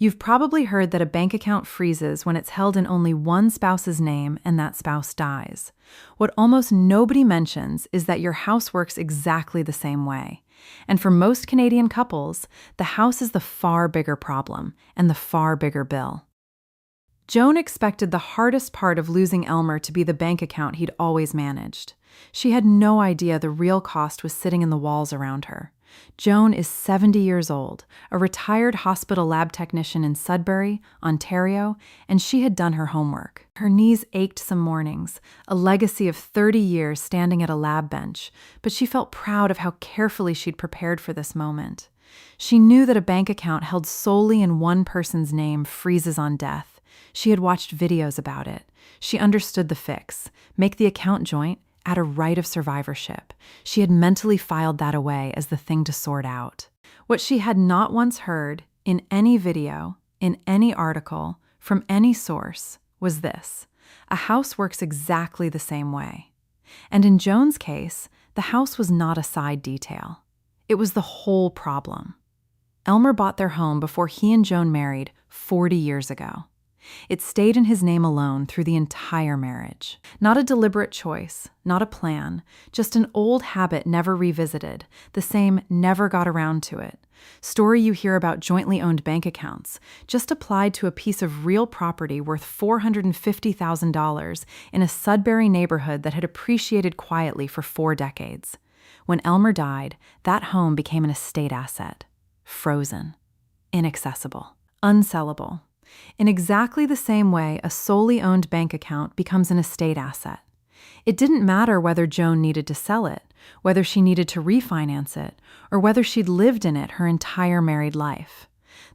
You've probably heard that a bank account freezes when it's held in only one spouse's name and that spouse dies. What almost nobody mentions is that your house works exactly the same way. And for most Canadian couples, the house is the far bigger problem and the far bigger bill. Joan expected the hardest part of losing Elmer to be the bank account he'd always managed. She had no idea the real cost was sitting in the walls around her. Joan is 70 years old, a retired hospital lab technician in Sudbury, Ontario, and she had done her homework. Her knees ached some mornings, a legacy of 30 years standing at a lab bench, but she felt proud of how carefully she'd prepared for this moment. She knew that a bank account held solely in one person's name freezes on death. She had watched videos about it. She understood the fix: make the account joint, add a right of survivorship. She had mentally filed that away as the thing to sort out. What she had not once heard, in any video, in any article, from any source, was this: a house works exactly the same way. And in Joan's case, the house was not a side detail. It was the whole problem. Elmer bought their home before he and Joan married 40 years ago. It stayed in his name alone through the entire marriage. Not a deliberate choice, not a plan, just an old habit never revisited, the same never got around to it. Story you hear about jointly owned bank accounts, just applied to a piece of real property worth $450,000 in a Sudbury neighborhood that had appreciated quietly for 4 decades. When Elmer died, that home became an estate asset. Frozen. Inaccessible. Unsellable. In exactly the same way a solely owned bank account becomes an estate asset. It didn't matter whether Joan needed to sell it, whether she needed to refinance it, or whether she'd lived in it her entire married life.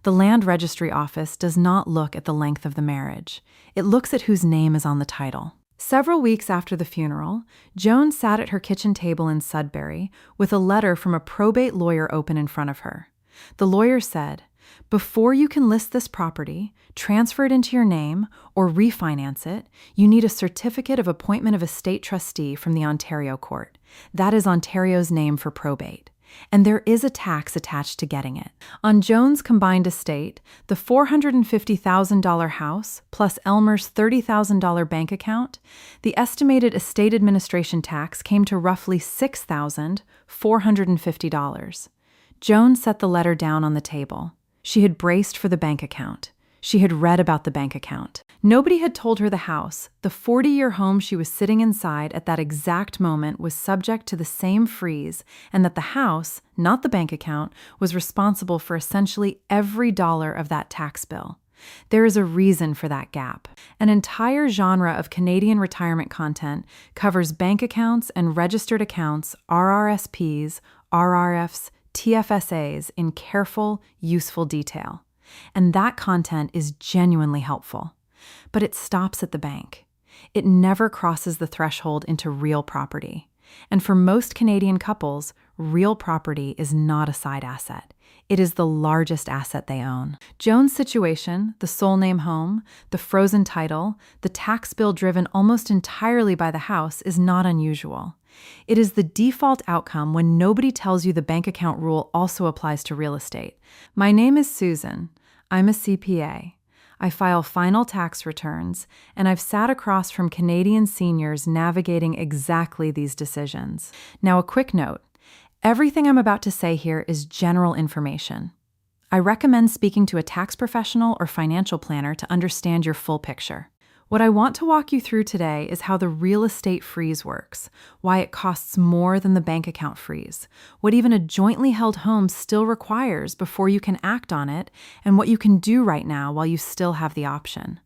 The land registry office does not look at the length of the marriage. It looks at whose name is on the title. Several weeks after the funeral, Joan sat at her kitchen table in Sudbury with a letter from a probate lawyer open in front of her. The lawyer said, "Before you can list this property, transfer it into your name, or refinance it, you need a certificate of appointment of estate trustee from the Ontario court. That is Ontario's name for probate. And there is a tax attached to getting it. On Joan's combined estate, the $450,000 house plus Elmer's $30,000 bank account, the estimated estate administration tax came to roughly $6,450. Joan set the letter down on the table. She had braced for the bank account. She had read about the bank account. Nobody had told her the house, the 40-year home she was sitting inside at that exact moment, was subject to the same freeze, and that the house, not the bank account, was responsible for essentially every dollar of that tax bill. There is a reason for that gap. An entire genre of Canadian retirement content covers bank accounts and registered accounts, RRSPs, RRFs, TFSAs in careful, useful detail. And that content is genuinely helpful. But it stops at the bank. It never crosses the threshold into real property. And for most Canadian couples, real property is not a side asset. It is the largest asset they own. Joan's situation, the sole name home, the frozen title, the tax bill driven almost entirely by the house, is not unusual. It is the default outcome when nobody tells you the bank account rule also applies to real estate. My name is Susan. I'm a CPA. I file final tax returns, and I've sat across from Canadian seniors navigating exactly these decisions. Now, a quick note. Everything I'm about to say here is general information. I recommend speaking to a tax professional or financial planner to understand your full picture. What I want to walk you through today is how the real estate freeze works, why it costs more than the bank account freeze, what even a jointly held home still requires before you can act on it, and what you can do right now while you still have the option.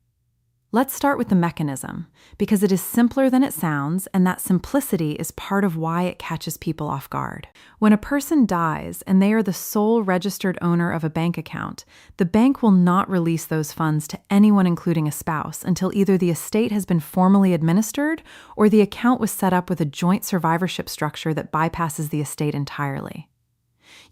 Let's start with the mechanism, because it is simpler than it sounds, and that simplicity is part of why it catches people off guard. When a person dies and they are the sole registered owner of a bank account, the bank will not release those funds to anyone including a spouse until either the estate has been formally administered or the account was set up with a joint survivorship structure that bypasses the estate entirely.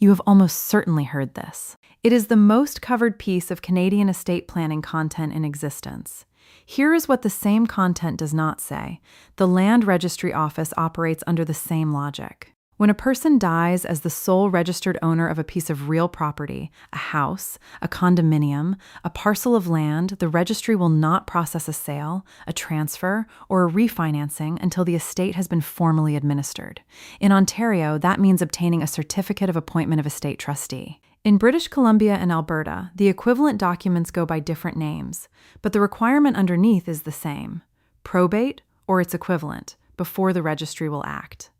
You have almost certainly heard this. It is the most covered piece of Canadian estate planning content in existence. Here is what the same content does not say. The Land Registry Office operates under the same logic. When a person dies as the sole registered owner of a piece of real property, a house, a condominium, a parcel of land, the registry will not process a sale, a transfer, or a refinancing until the estate has been formally administered. In Ontario, that means obtaining a certificate of appointment of estate trustee. In British Columbia and Alberta, the equivalent documents go by different names, but the requirement underneath is the same: probate or its equivalent, before the registry will act.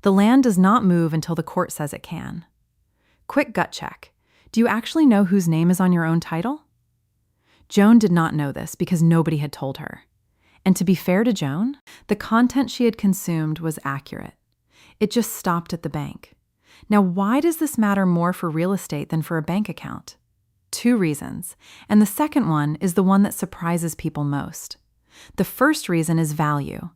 The land does not move until the court says it can. Quick gut check. Do you actually know whose name is on your own title? Joan did not know this because nobody had told her. And to be fair to Joan, the content she had consumed was accurate. It just stopped at the bank. Now, why does this matter more for real estate than for a bank account? 2 reasons, and the second one is the one that surprises people most. The first reason is value.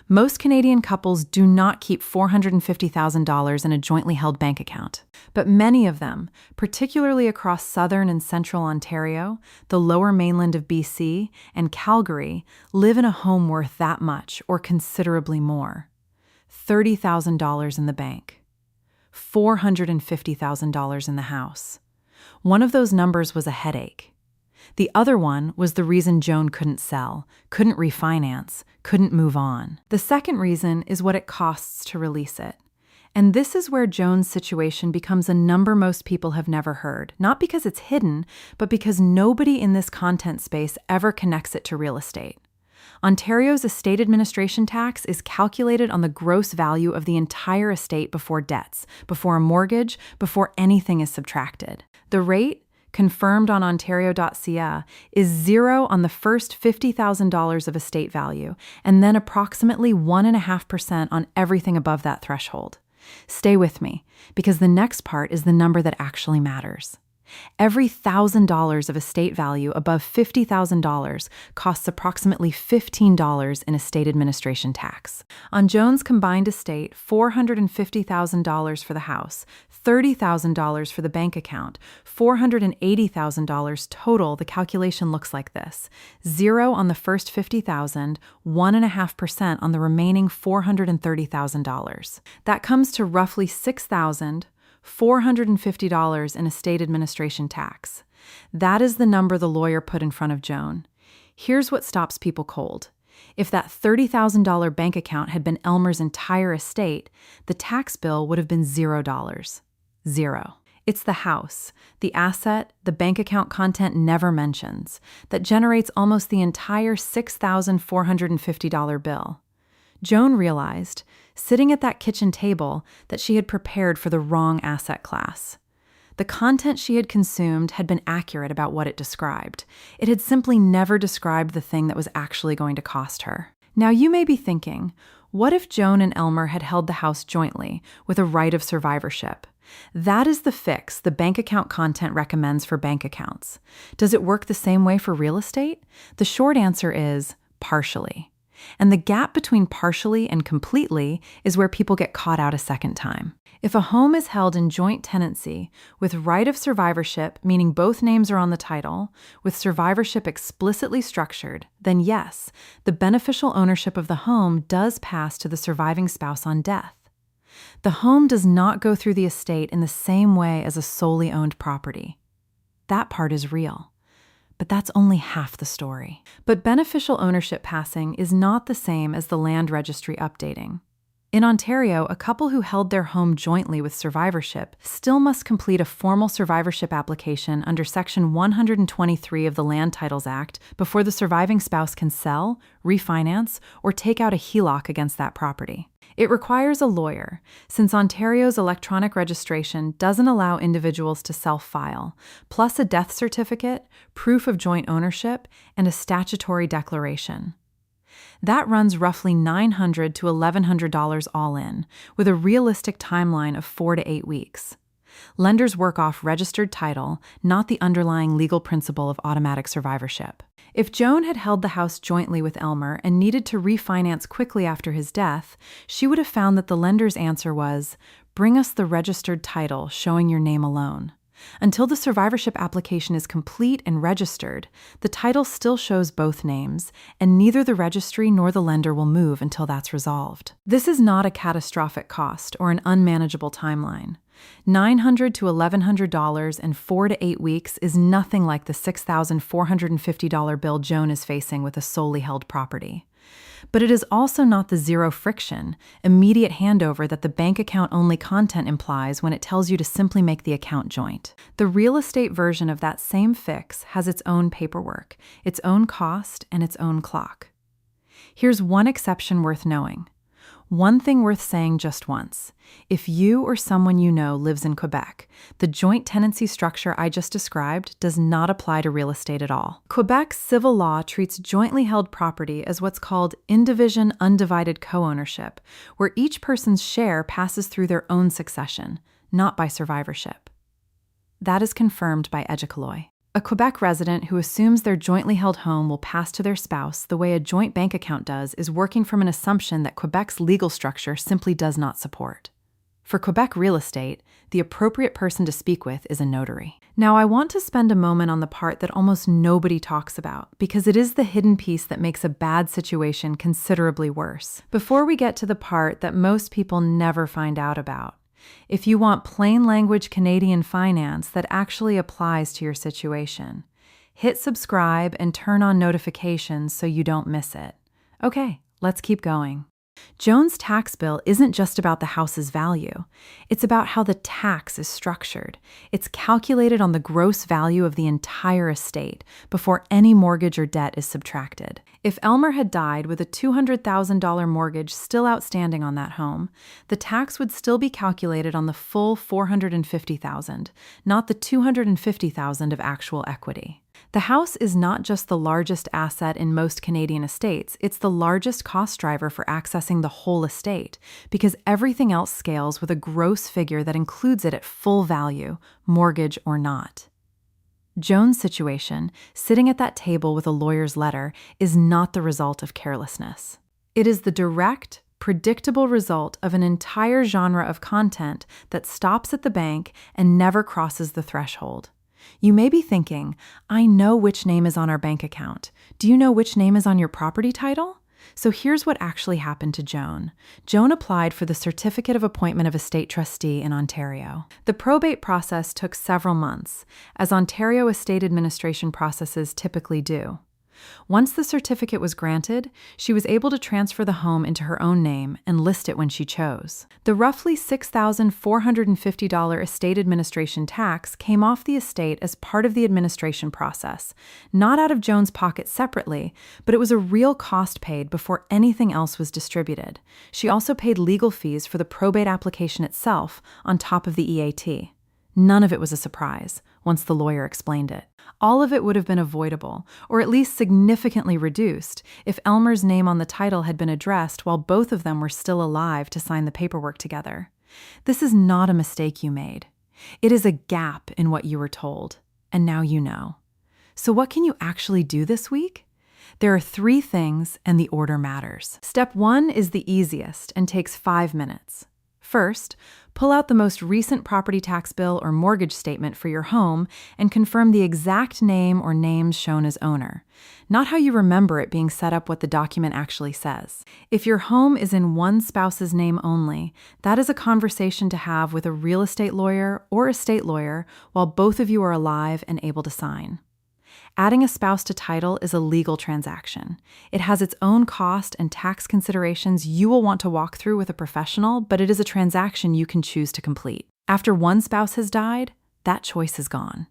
Most Canadian couples do not keep $450,000 in a jointly held bank account, but many of them, particularly across southern and central Ontario, the lower mainland of BC, and Calgary, live in a home worth that much or considerably more. $30,000 in the bank. $450,000 in the house. One of those numbers was a headache. The other one was the reason Joan couldn't sell, couldn't refinance, couldn't move on. The second reason is what it costs to release it. And this is where Joan's situation becomes a number most people have never heard, not because it's hidden, but because nobody in this content space ever connects it to real estate. Ontario's estate administration tax is calculated on the gross value of the entire estate before debts, before a mortgage, before anything is subtracted. The rate, confirmed on ontario.ca, is 0 on the first $50,000 of estate value, and then approximately 1.5% on everything above that threshold. Stay with me, because the next part is the number that actually matters. Every $1,000 of estate value above $50,000 costs approximately $15 in estate administration tax. On Joan's combined estate, $450,000 for the house, $30,000 for the bank account, $480,000 total. The calculation looks like this: 0 on the first $50,000, 1.5% on the remaining $430,000. That comes to roughly $6,450 in estate administration tax. That is the number the lawyer put in front of Joan. Here's what stops people cold. If that $30,000 bank account had been Elmer's entire estate, the tax bill would have been $0. 0. It's the house, the asset the bank account content never mentions, that generates almost the entire $6,450 bill. Joan realized, sitting at that kitchen table, that she had prepared for the wrong asset class. The content she had consumed had been accurate about what it described. It had simply never described the thing that was actually going to cost her. Now you may be thinking, what if Joan and Elmer had held the house jointly, with a right of survivorship? That is the fix the bank account content recommends for bank accounts. Does it work the same way for real estate? The short answer is partially. And the gap between partially and completely is where people get caught out a second time. If a home is held in joint tenancy, with right of survivorship, meaning both names are on the title, with survivorship explicitly structured, then yes, the beneficial ownership of the home does pass to the surviving spouse on death. The home does not go through the estate in the same way as a solely owned property. That part is real. But that's only half the story. But beneficial ownership passing is not the same as the land registry updating. In Ontario, a couple who held their home jointly with survivorship still must complete a formal survivorship application under Section 123 of the Land Titles Act before the surviving spouse can sell, refinance, or take out a HELOC against that property. It requires a lawyer, since Ontario's electronic registration doesn't allow individuals to self-file, plus a death certificate, proof of joint ownership, and a statutory declaration. That runs roughly $900 to $1,100 all in, with a realistic timeline of 4 to 8 weeks. Lenders work off registered title, not the underlying legal principle of automatic survivorship. If Joan had held the house jointly with Elmer and needed to refinance quickly after his death, she would have found that the lender's answer was, "Bring us the registered title showing your name alone." Until the survivorship application is complete and registered, the title still shows both names, and neither the registry nor the lender will move until that's resolved. This is not a catastrophic cost or an unmanageable timeline. $900 to $1,100 in 4 to 8 weeks is nothing like the $6,450 bill Joan is facing with a solely held property. But it is also not the zero friction, immediate handover that the bank account-only content implies when it tells you to simply make the account joint. The real estate version of that same fix has its own paperwork, its own cost, and its own clock. Here's one exception worth knowing. One thing worth saying just once. If you or someone you know lives in Quebec, the joint tenancy structure I just described does not apply to real estate at all. Quebec's civil law treats jointly held property as what's called in-division undivided co-ownership, where each person's share passes through their own succession, not by survivorship. That is confirmed by Educaloy. A Quebec resident who assumes their jointly held home will pass to their spouse the way a joint bank account does is working from an assumption that Quebec's legal structure simply does not support. For Quebec real estate, the appropriate person to speak with is a notary. Now, I want to spend a moment on the part that almost nobody talks about, because it is the hidden piece that makes a bad situation considerably worse. Before we get to the part that most people never find out about, if you want plain language Canadian finance that actually applies to your situation, hit subscribe and turn on notifications so you don't miss it. Okay, let's keep going. Joan's tax bill isn't just about the house's value. It's about how the tax is structured. It's calculated on the gross value of the entire estate before any mortgage or debt is subtracted. If Elmer had died with a $200,000 mortgage still outstanding on that home, the tax would still be calculated on the full $450,000, not the $250,000 of actual equity. The house is not just the largest asset in most Canadian estates, it's the largest cost driver for accessing the whole estate, because everything else scales with a gross figure that includes it at full value, mortgage or not. Joan's situation, sitting at that table with a lawyer's letter, is not the result of carelessness. It is the direct, predictable result of an entire genre of content that stops at the bank and never crosses the threshold. You may be thinking, I know which name is on our bank account. Do you know which name is on your property title? So here's what actually happened to Joan. Joan applied for the Certificate of Appointment of Estate Trustee in Ontario. The probate process took several months, as Ontario estate administration processes typically do. Once the certificate was granted, she was able to transfer the home into her own name and list it when she chose. The roughly $6,450 estate administration tax came off the estate as part of the administration process, not out of Joan's pocket separately, but it was a real cost paid before anything else was distributed. She also paid legal fees for the probate application itself on top of the EAT. None of it was a surprise, once the lawyer explained it. All of it would have been avoidable, or at least significantly reduced, if Elmer's name on the title had been addressed while both of them were still alive to sign the paperwork together. This is not a mistake you made. It is a gap in what you were told, and now you know. So what can you actually do this week? There are 3 things, and the order matters. Step 1 is the easiest and takes 5 minutes. First, pull out the most recent property tax bill or mortgage statement for your home and confirm the exact name or names shown as owner, not how you remember it being set up what the document actually says. If your home is in one spouse's name only, that is a conversation to have with a real estate lawyer or estate lawyer while both of you are alive and able to sign. Adding a spouse to title is a legal transaction. It has its own cost and tax considerations you will want to walk through with a professional, but it is a transaction you can choose to complete. After one spouse has died, that choice is gone.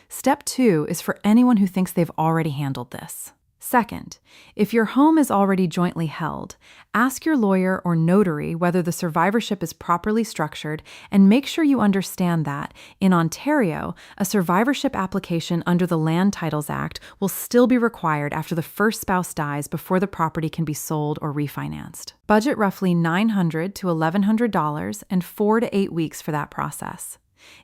Step 2 is for anyone who thinks they've already handled this. Second, if your home is already jointly held, ask your lawyer or notary whether the survivorship is properly structured and make sure you understand that, in Ontario, a survivorship application under the Land Titles Act will still be required after the first spouse dies before the property can be sold or refinanced. Budget roughly $900 to $1,100 and 4 to 8 weeks for that process.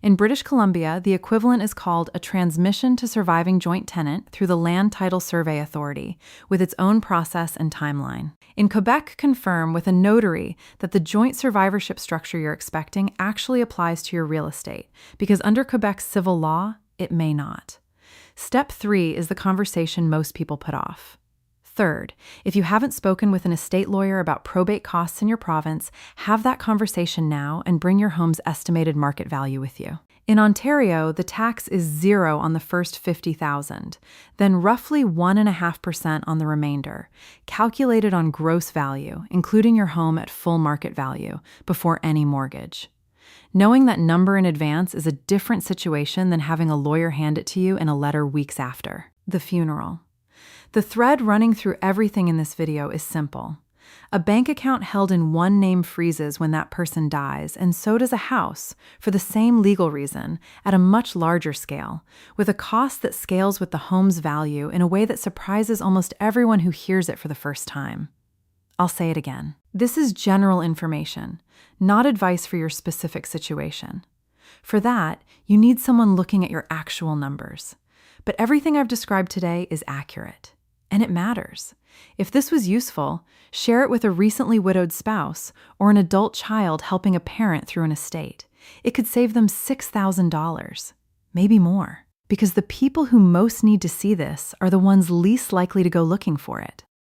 In British Columbia, the equivalent is called a transmission to surviving joint tenant through the Land Title Survey Authority, with its own process and timeline. In Quebec, confirm with a notary that the joint survivorship structure you're expecting actually applies to your real estate, because under Quebec's civil law, it may not. Step 3 is the conversation most people put off. Third, if you haven't spoken with an estate lawyer about probate costs in your province, have that conversation now and bring your home's estimated market value with you. In Ontario, the tax is 0 on the first $50,000, then roughly 1.5% on the remainder, calculated on gross value, including your home at full market value, before any mortgage. Knowing that number in advance is a different situation than having a lawyer hand it to you in a letter weeks after. The funeral. The thread running through everything in this video is simple. A bank account held in one name freezes when that person dies, and so does a house, for the same legal reason, at a much larger scale, with a cost that scales with the home's value in a way that surprises almost everyone who hears it for the first time. I'll say it again. This is general information, not advice for your specific situation. For that, you need someone looking at your actual numbers. But everything I've described today is accurate. And it matters. If this was useful, share it with a recently widowed spouse or an adult child helping a parent through an estate. It could save them $6,000, maybe more, because the people who most need to see this are the ones least likely to go looking for it.